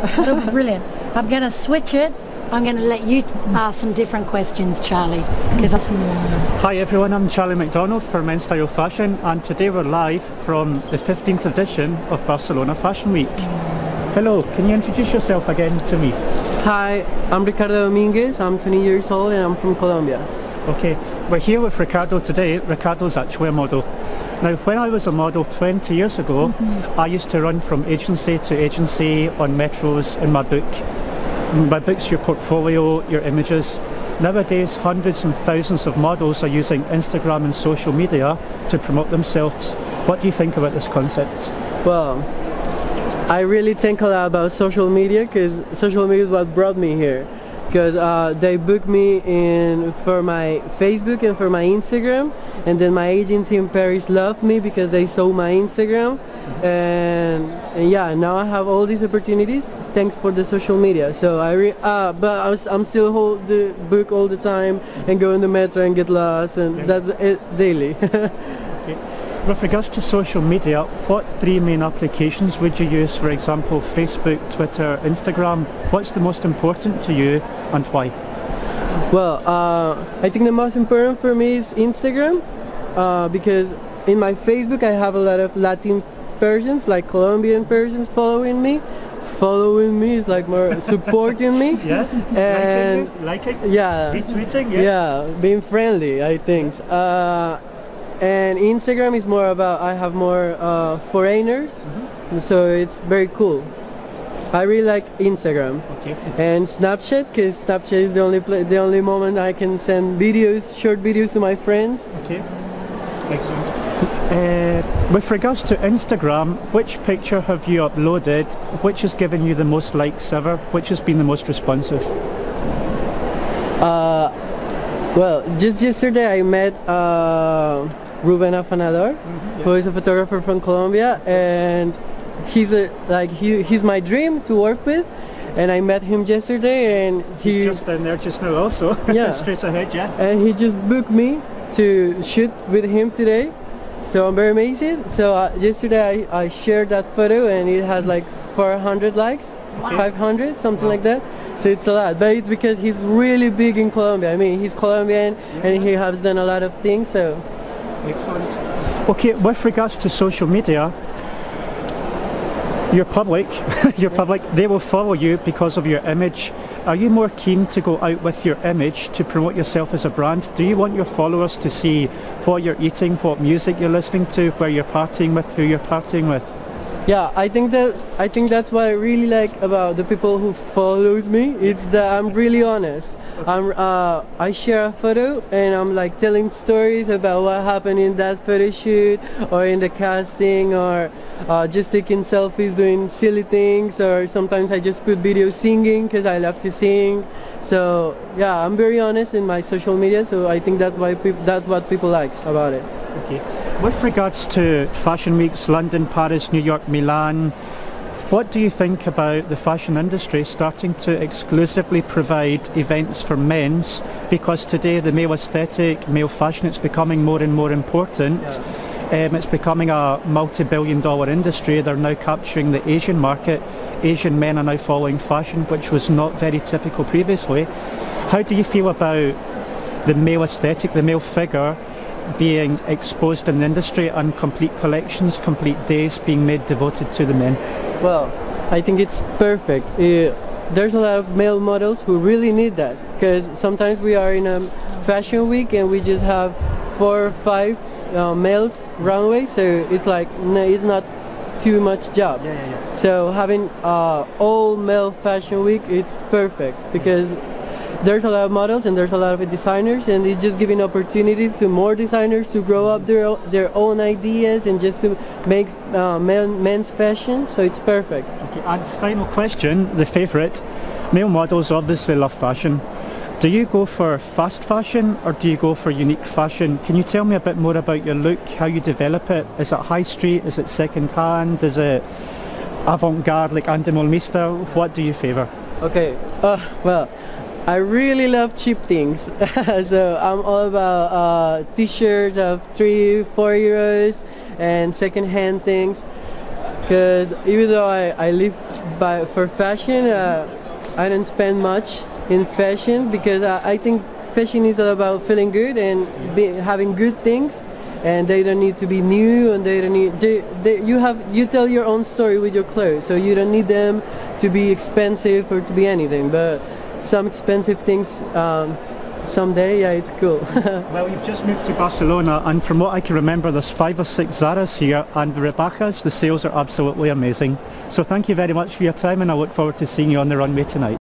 It'll be brilliant. I'm going to switch it. I'm going to let you ask some different questions, Charlie. Give us some more. Hi everyone, I'm Charlie McDonald for MenStyleFashion, and today we're live from the 15th edition of Barcelona Fashion Week. Hello, can you introduce yourself again to me? Hi, I'm Ricardo Dominguez, I'm 20 years old and I'm from Colombia. Okay, we're here with Ricardo today. Ricardo's actually a model. Now, when I was a model 20 years ago, I used to run from agency to agency on metros in my book. My book's your portfolio, your images. Nowadays, hundreds and thousands of models are using Instagram and social media to promote themselves. What do you think about this concept? Well, I really think a lot about social media because social media is what brought me here. Because they booked me for my Facebook and for my Instagram, and then my agency in Paris loved me because they saw my Instagram, and yeah, now I have all these opportunities thanks for the social media. So I'm still hold the book all the time and go in the metro and get lost, and that's it daily. Okay. With regards to social media, what three main applications would you use? For example, Facebook, Twitter, Instagram. What's the most important to you and why? Well, I think the most important for me is Instagram because in my Facebook I have a lot of Latin persons, like Colombian persons following me. Following me is like more supporting me. Yeah, and liking, yeah, retweeting, yeah, being friendly, I think. And Instagram is more about, I have more foreigners, so it's very cool. I really like Instagram. Okay. And Snapchat, because Snapchat is the only moment I can send videos, short videos to my friends. Okay, excellent. With regards to Instagram, which picture have you uploaded? Which has given you the most likes ever? Which has been the most responsive? Well, just yesterday I met Ruben Afanador, who is a photographer from Colombia, and he's my dream to work with, and I met him yesterday, and he's just down there just now also. Yeah. Straight ahead, yeah. And he just booked me to shoot with him today, so I'm very amazing. So yesterday I shared that photo and it has like 400 likes, 500, something like that. So it's a lot, but it's because he's really big in Colombia. I mean, he's Colombian and he has done a lot of things, so. Excellent. Okay, with regards to social media, your public, they will follow you because of your image. Are you more keen to go out with your image to promote yourself as a brand? Do you want your followers to see what you're eating, what music you're listening to, where you're partying with, who you're partying with? Yeah, I think that's what I really like about the people who follows me. It's that I'm really honest. I share a photo and I'm like telling stories about what happened in that photo shoot or in the casting, or just taking selfies doing silly things, or sometimes I just put videos singing because I love to sing. So yeah, I'm very honest in my social media, so I think that's what people like about it. Okay. With regards to fashion weeks, London, Paris, New York, Milan, what do you think about the fashion industry starting to exclusively provide events for men's? Because today the male aesthetic, male fashion, it's becoming more and more important. Yeah. It's becoming a multi-billion-dollar industry. They're now capturing the Asian market. Asian men are now following fashion, which was not very typical previously. How do you feel about the male aesthetic, the male figure, being exposed in the industry, and complete collections, complete days being made devoted to the men? Well, I think it's perfect. There's a lot of male models who really need that, because sometimes we are in a fashion week and we just have 4 or 5 males runway, so it's like it's not too much job. Yeah. So having all male fashion week, it's perfect because there's a lot of models and there's a lot of designers, and it's just giving opportunity to more designers to grow up their own ideas and just to make men's fashion, so it's perfect. Okay, and final question, the favourite. Male models obviously love fashion. Do you go for fast fashion or do you go for unique fashion? Can you tell me a bit more about your look, how you develop it? Is it high street, is it second hand, is it avant-garde like Andemolmista? What do you favour? Okay, well, I really love cheap things, so I'm all about t-shirts of 3-4 euros and second-hand things, because even though I live for fashion, I don't spend much in fashion because I think fashion is all about feeling good and having good things, and they don't need to be new, and they don't need you tell your own story with your clothes, so you don't need them to be expensive or to be anything. But some expensive things someday, yeah, it's cool. Well, you've just moved to Barcelona, and from what I can remember, there's 5 or 6 Zaras here, and the Rebachas, the sales are absolutely amazing. So thank you very much for your time, and I look forward to seeing you on the runway tonight.